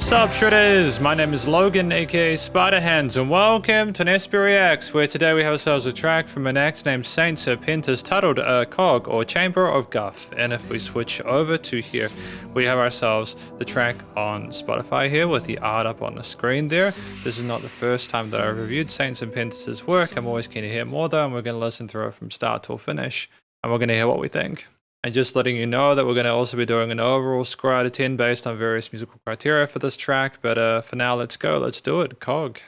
Sup Shredders, my name is Logan aka Spiderhands and welcome to an SP Reacts, where today we have ourselves a track from an act named St.Serpentis titled COG or Chamber of GUF. And if we switch over to here, we have ourselves the track on Spotify here with the art up on the screen there. This is not the first time that I've reviewed St.Serpentis' work. I'm always keen to hear more though, and we're going to listen through it from start till finish and we're going to hear what we think. And just letting you know that we're going to also be doing an overall score out of 10 based on various musical criteria for this track. But for now, let's go. Let's do it. COG,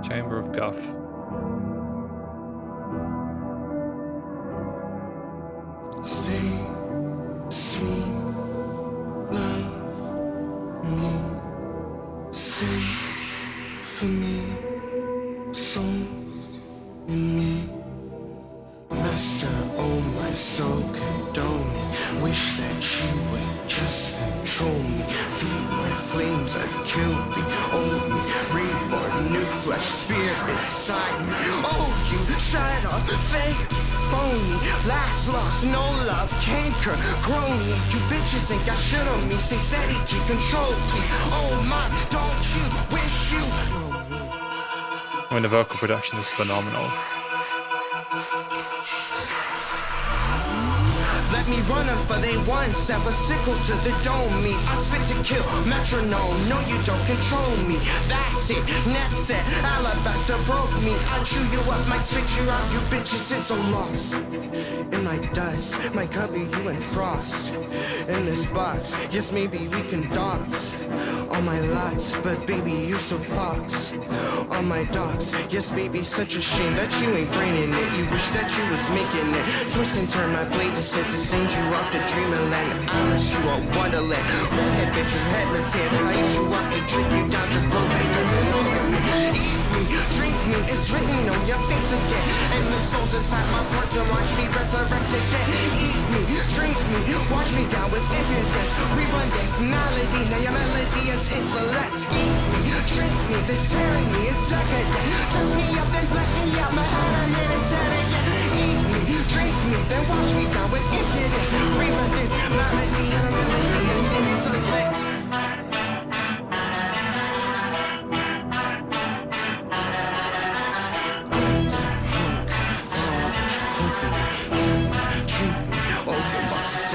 Chamber of GUF. Stay, sweet, love me, sing for me, songs in me. Master, oh my soul, condone it. Wish that you would just control me. Feed my flames, I've killed the old me. Reborn, new flesh, spirit inside me. Oh, you shut up, fake, phony. Last lost, no love, canker, groaning. You bitches ain't got shit on me. Stay steady, keep control, please. Oh my, don't you wish you know me? I mean, the vocal production is phenomenal. Let me run them for they once, have a sickle to the dome me. I spit to kill, metronome, no you don't control me. That's it, next set, alabaster broke me. I chew you up, might spit you out, you bitches is so lost. In my dust, my cubby, you and frost. In this box, yes maybe we can dance. On my lots, but baby you so fox. On my docks, yes baby such a shame that you ain't braining it. You wish that you was making it. Twist and turn my blade to sense it. Send you off to dreamland, unless you are wonderland. Redhead bitch, your headless hands. I eat you up to drink you down to grow bigger than organ. Eat me, drink me, it's written on your face again. And the souls inside my parts will watch me resurrect again. Eat me, drink me, watch me down with impudence. Rerun this melody, now your melody is insolent. Eat me, drink me, this tyranny is decadent. Dress me up, then bless me out, my heart I hit his head again. Eat me, drink me, then watch me down with impudence. Rerun this melody, and a melody is insolent.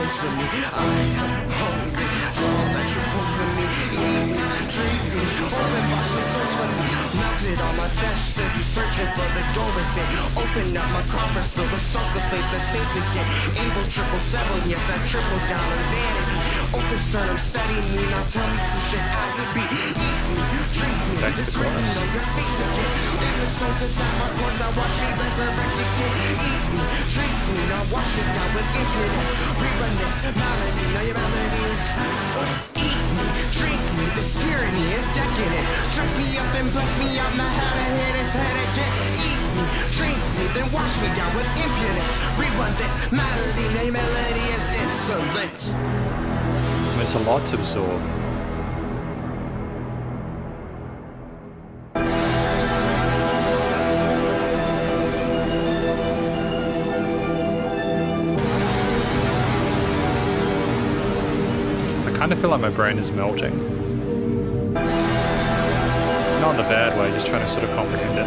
For me, I am hungry for all that you hold for me. Eat me, drink me, open box of souls for me. Mounted on my vest, you searching for the door within. Open up my coffers, fill the soul, the faith that saves again. Able 777, yes I triple down on vanity. Open stern, I'm studying me, now tell me who should I be. Eat me, drink me, this written on your face again. In the souls inside my pores, now watch me resurrect again. Eat me, drink me, now watch it down with impudence. Rerun this melody, now your melody is eat me, drink me, this tyranny is decadent. Dress me up and bless me out, my head I hit his head again. Eat me, drink me, then wash me down with impudence. Rerun this melody, now your melody is insolent. There's a lot to absorb. I kind of feel like my brain is melting. Not in a bad way, just trying to sort of comprehend it.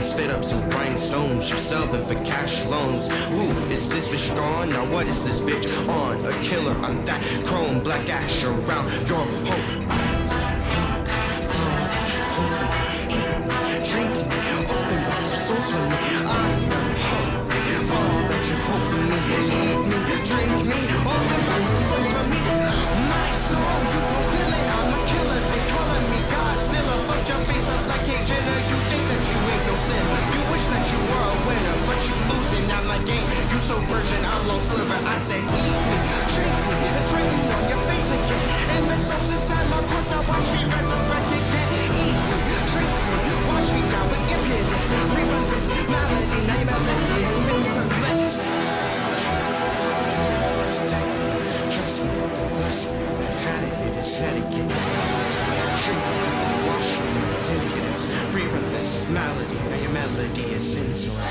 Spit up some rhinestones, you sell them for cash loans. Who is this bitch gone? Now what is this bitch on? A killer, I'm that chrome black ash around your hope. Eat me, drink me, open box of souls for me. I am hungry for all that you hold for me. Eat me, drink me, open box of souls for me. My soul, you gon' feel it, I'm a killer. They calling me Godzilla. Fuck your face up like a Jenner. You think that you ain't no sin. You wish that you were a winner, but you losing out my game. You so virgin, I'm low sliver. I said eat me, drink me, it's written on your face again. And the souls inside my pulse, now watch me resurrect again. Eat me, drink me, watch me down with impudence. Rerun this melody, now your melody is insolent. Trust me, the bless me, I'm that had it hit his head again. Drink me, wash me down with impudence. Rerun this melody. melody is insolence.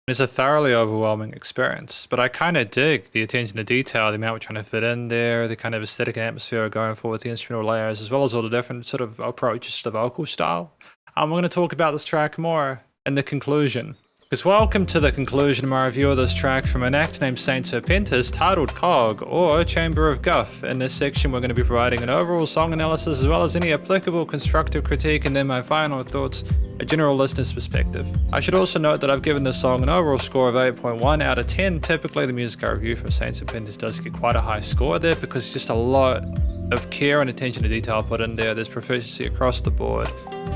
It's a thoroughly overwhelming experience, but I kind of dig the attention to detail, the amount we're trying to fit in there, the kind of aesthetic and atmosphere we're going for with the instrumental layers, as well as all the different sort of approaches to the vocal style. We're going to talk about this track more in the conclusion. Because welcome to the conclusion of my review of this track from an act named St.Serpentis titled COG, or Chamber of GUF. In this section we're going to be providing an overall song analysis as well as any applicable constructive critique, and then my final thoughts, a general listener's perspective. I should also note that I've given this song an overall score of 8.1 out of 10. Typically the music I review from St.Serpentis does get quite a high score there because just a lot of care and attention to detail put in there. There's proficiency across the board.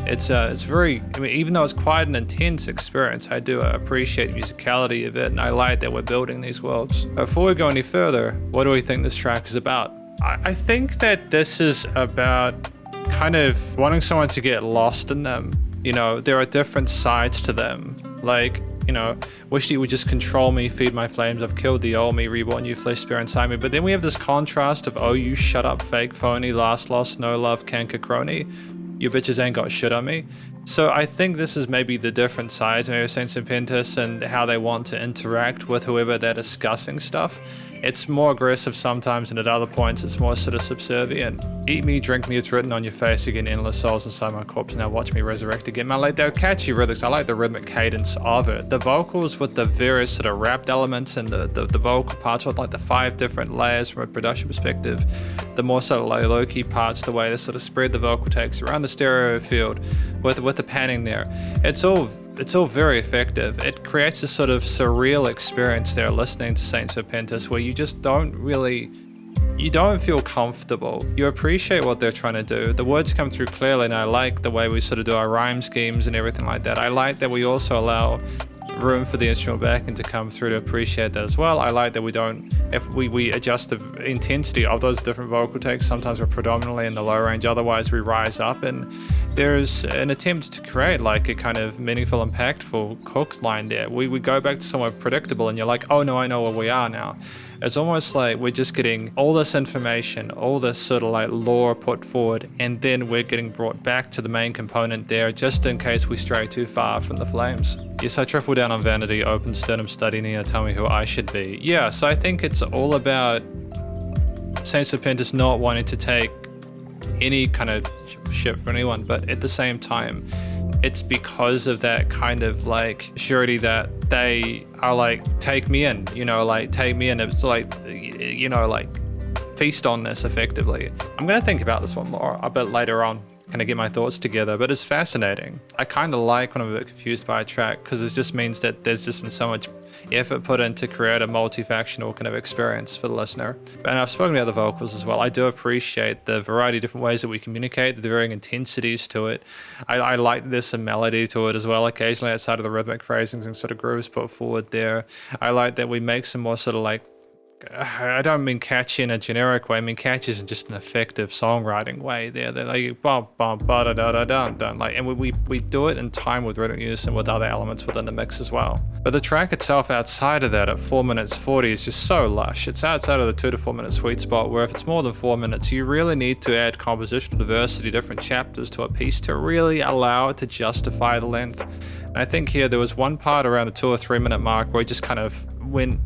It's very, I mean, even though it's quite an intense experience, I do appreciate the musicality of it, and I like that we're building these worlds. Before we go any further, what do we think this track is about? I think that this is about kind of wanting someone to get lost in them. You know, there are different sides to them. Like, you know, wish you would just control me, feed my flames, I've killed the old me, reborn new flesh spirit inside me. But then we have this contrast of, oh, you shut up, fake, phony, last lost, no love, canker, crony. You bitches ain't got shit on me. So I think this is maybe the different sides, maybe St.Serpentis and how they want to interact with whoever they're discussing stuff. It's more aggressive sometimes, and at other points it's more sort of subservient. Eat me, drink me, it's written on your face again, endless souls inside my corpse, now watch me resurrect again. Man, like, they're catchy rhythms, I like the rhythmic cadence of it. The vocals with the various sort of rapped elements and the vocal parts with like the 5 different layers from a production perspective. The more sort of like low-key parts, the way they sort of spread the vocal takes around the stereo field with the panning there. It's all very effective. It creates a sort of surreal experience there listening to St.Serpentis where you just don't feel comfortable. You appreciate what they're trying to do. The words come through clearly, and I like the way we sort of do our rhyme schemes and everything like that. I like that we also allow room for the instrumental backing to come through to appreciate that as well. I like that we adjust the intensity of those different vocal takes. Sometimes we're predominantly in the low range, otherwise we rise up, and there's an attempt to create like a kind of meaningful, impactful hook line there. We go back to somewhere predictable and you're like, oh no, I know where we are now. It's almost like we're just getting all this information, all this sort of like lore put forward, and then we're getting brought back to the main component there just in case we stray too far from the flames. Yes, I triple down on vanity, open sternum, study Neo, tell me who I should be. Yeah, so I think it's all about St.Serpentis not wanting to take any kind of shit from anyone, but at the same time, it's because of that kind of like surety that they are like, take me in, you know, like take me in. It's like, you know, like feast on this effectively. I'm gonna think about this one more a bit later on, kind of get my thoughts together, but it's fascinating. I kind of like when I'm a bit confused by a track because it just means that there's just been so much effort put in to create a multifactional kind of experience for the listener. And I've spoken about the vocals as well. I do appreciate the variety of different ways that we communicate, the varying intensities to it. I like there's some melody to it as well, occasionally outside of the rhythmic phrasings and sort of grooves put forward there. I like that we make some more sort of like, I don't mean catchy in a generic way. I mean catchy in just an effective songwriting way. They're like bum bum ba da da da dun dun, like, and we do it in time with rhythm use and with other elements within the mix as well. But the track itself, outside of that, at 4 minutes 40, is just so lush. It's outside of the 2 to 4 minute sweet spot, where if it's more than 4 minutes, you really need to add compositional diversity, different chapters to a piece to really allow it to justify the length. And I think here there was one part around the 2 or 3 minute mark where it just kind of went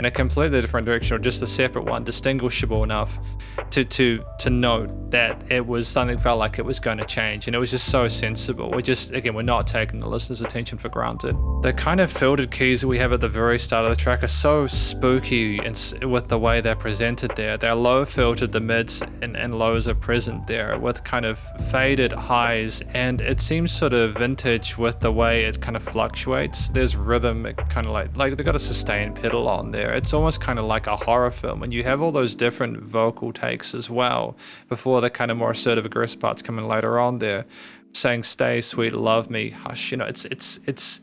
in a completely different direction, or just a separate one, distinguishable enough to note that it was something felt like it was going to change, and it was just so sensible. We're not taking the listener's attention for granted. The kind of filtered keys that we have at the very start of the track are so spooky and with the way they're presented there. They're low filtered, the mids and lows are present there with kind of faded highs, and it seems sort of vintage with the way it kind of fluctuates. There's rhythm, it kind of like they've got a sustained pedal on there. It's almost kind of like a horror film, and you have all those different vocal takes as well before the kind of more assertive, aggressive parts come in later on there, saying stay sweet, love me, hush. You know, it's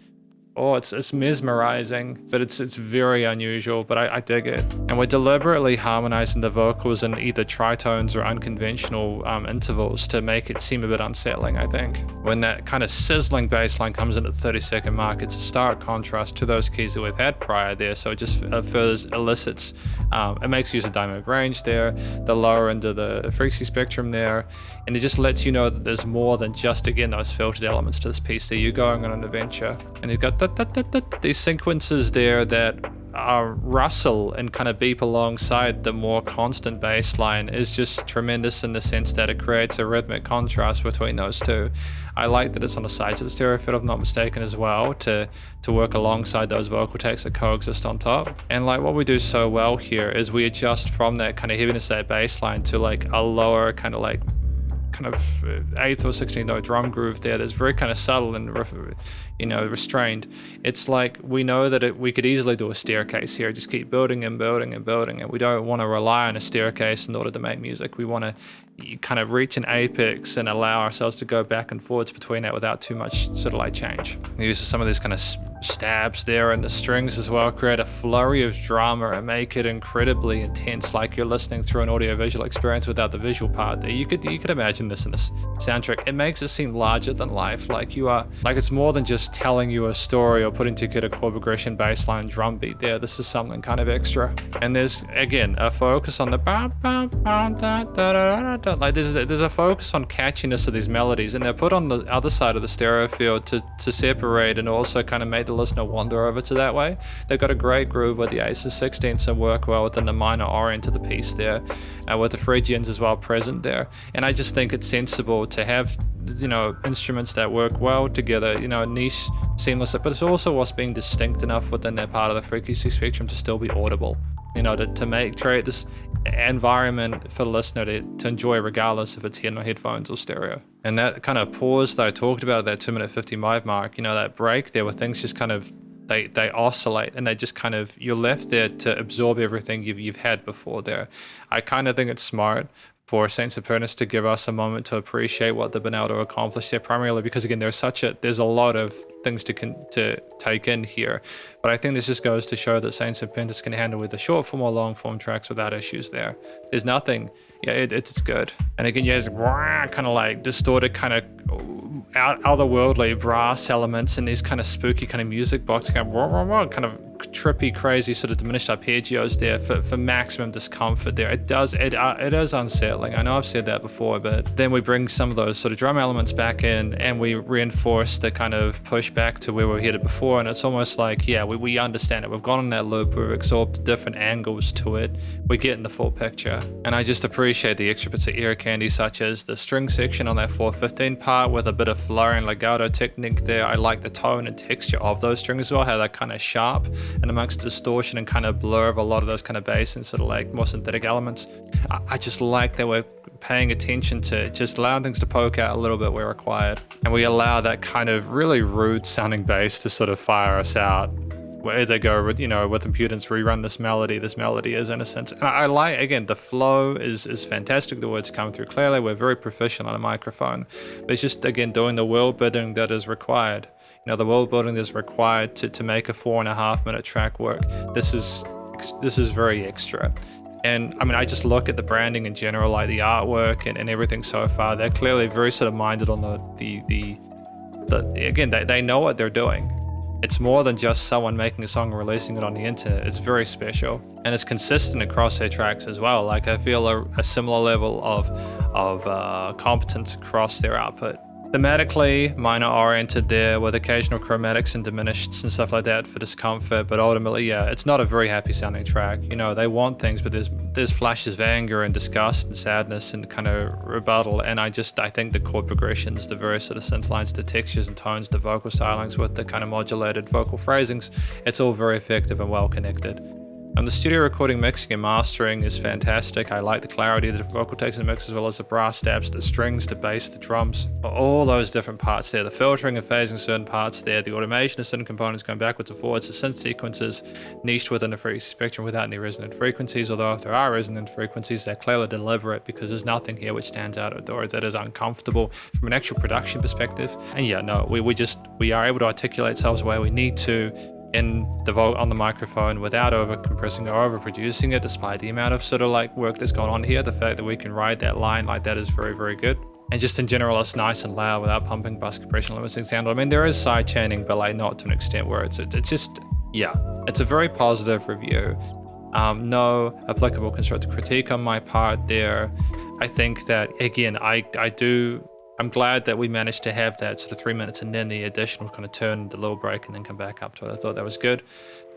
Oh, it's mesmerizing, but it's very unusual, but I dig it. And we're deliberately harmonizing the vocals in either tritones or unconventional intervals to make it seem a bit unsettling, I think. When that kind of sizzling bass line comes in at the 30-second mark, it's a stark contrast to those keys that we've had prior there, so it just further elicits, it makes use of dynamic range there, the lower end of the frequency spectrum there, and it just lets you know that there's more than just, again, those filtered elements to this piece there. You're going on an adventure, and you've got these sequences there that rustle and kind of beep alongside the more constant bass line is just tremendous in the sense that it creates a rhythmic contrast between those two. I like that it's on the sides of the stereo field, if I'm not mistaken, as well, to work alongside those vocal takes that coexist on top. And like what we do so well here is we adjust from that kind of heaviness, that bass line, to like a lower kind of 8th or 16th note drum groove there that's very kind of subtle and restrained. It's like we know that we could easily do a staircase here, just keep building and building and building, and we don't want to rely on a staircase in order to make music. We want to kind of reach an apex and allow ourselves to go back and forwards between that without too much sort of like change. The use of some of these kind of stabs there and the strings as well create a flurry of drama and make it incredibly intense, like you're listening through an audio-visual experience without the visual part there. You could imagine this in this soundtrack. It makes it seem larger than life, like it's more than just telling you a story or putting together a chord progression, bass line, drum beat there. This is something kind of extra. And there's, again, a focus on the like there's a focus on catchiness of these melodies, and they're put on the other side of the stereo field to separate and also kind of make the listener wander over to that way. They've got a great groove with the 8s and 16ths and work well within the minor orient of the piece there, with the Phrygians as well present there. And I just think it's sensible to have instruments that work well together, niche, seamless, but it's also what's being distinct enough within that part of the frequency spectrum to still be audible, to create this environment for the listener to enjoy regardless if it's headphones or stereo. And that kind of pause that I talked about at that 2 minute 55 mark, that break there where things just kind of they oscillate and they just kind of, you're left there to absorb everything you've had before there. I kind of think it's smart for St.Serpentis to give us a moment to appreciate what they've been able to accomplish there, primarily because, again, there's a lot of things to take in here. But I think this just goes to show that St.Serpentis can handle with the short form or long form tracks without issues there. There's nothing, it's good. And again, you have kind of like distorted kind of otherworldly brass elements and these kind of spooky kind of music box kind of trippy, crazy sort of diminished arpeggios there for maximum discomfort there. It is unsettling. I know I've said that before, but then we bring some of those sort of drum elements back in and we reinforce the kind of push back to where we were headed before, and it's almost like, we understand it. We've gone on that loop, we've absorbed different angles to it, we're getting the full picture. And I just appreciate the extra bits of ear candy, such as the string section on that 415 part with a bit of flurry and legato technique there. I like the tone and texture of those strings as well, how they're kind of sharp and amongst the distortion and kind of blur of a lot of those kind of bass and sort of like more synthetic elements. I just like that we're paying attention to just allowing things to poke out a little bit where required, and we allow that kind of really rude sounding bass to sort of fire us out where they go with impudence, rerun this melody is innocent. And I like, again, the flow is fantastic, the words come through clearly, we're very proficient on a microphone, but it's just, again, doing the world building that is required. The world building that's required to make a 4.5 minute track work. This is very extra. And I mean, I just look at the branding in general, like the artwork and everything so far. They're clearly very sort of minded on again, they know what they're doing. It's more than just someone making a song and releasing it on the internet. It's very special, and it's consistent across their tracks as well. Like, I feel a similar level of competence across their output. Thematically, minor oriented there with occasional chromatics and diminished and stuff like that for discomfort, but ultimately, it's not a very happy sounding track. They want things, but there's flashes of anger and disgust and sadness and kind of rebuttal, and I think the chord progressions, the various sort of synth lines, the textures and tones, the vocal stylings with the kind of modulated vocal phrasings, it's all very effective and well connected. And the studio recording, mixing, and mastering is fantastic. I like the clarity of the vocal takes and mix, as well as the brass stabs, the strings, the bass, the drums, all those different parts there. The filtering and phasing certain parts there, the automation of certain components going backwards and forwards, the synth sequences niched within the frequency spectrum without any resonant frequencies, although if there are resonant frequencies, they're clearly deliberate because there's nothing here which stands out or that is uncomfortable from an actual production perspective. And yeah, no, we are able to articulate ourselves where we need to in the vote on the microphone without over compressing or over producing it, despite the amount of sort of like work that's going on here. The fact that we can ride that line like that is very, very good. And just in general, it's nice and loud without pumping, bus compression, limiting sound. I mean, there is side chaining, but like not to an extent where it's just, yeah, it's a very positive review. No applicable constructive critique on my part there. I think that, again, I'm glad that we managed to have that sort of 3 minutes and then the additional kind of turn, the little break, and then come back up to it. I thought that was good.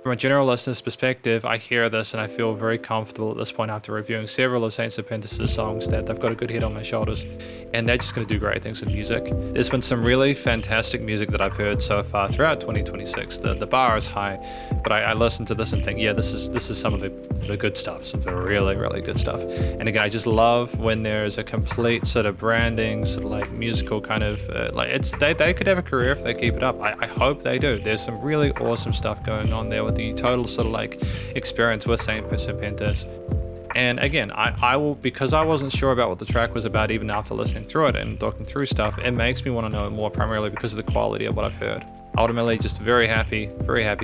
From a general listener's perspective, I hear this and I feel very comfortable at this point after reviewing several of St.Serpentis' songs that they've got a good head on their shoulders and they're just going to do great things with music. There's been some really fantastic music that I've heard so far throughout 2026. The bar is high, but I listen to this and think, yeah, this is some of the good stuff, some of the really, really good stuff. And again, I just love when there's a complete sort of branding, sort of like musical kind of, they could have a career if they keep it up. I hope they do. There's some really awesome stuff going on there with the total sort of like experience with St.Serpentis. And again, I will, because I wasn't sure about what the track was about even after listening through it and talking through stuff, it makes me want to know more primarily because of the quality of what I've heard. Ultimately, just very happy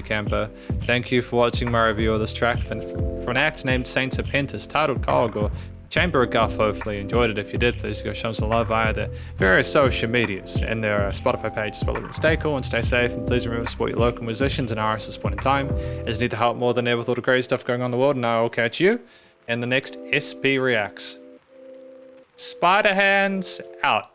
camper. Thank you for watching my review of this track from an act named St.Serpentis, titled COG, or Chamber of GUF. Hopefully you enjoyed it. If you did, please go show them some love via the various social medias and their Spotify page as well. Stay cool and stay safe, and please remember to support your local musicians and artists at this point in time, as you need to help more than ever with all the crazy stuff going on in the world. And I will catch you in the next SP Reacts. Spiderhands out.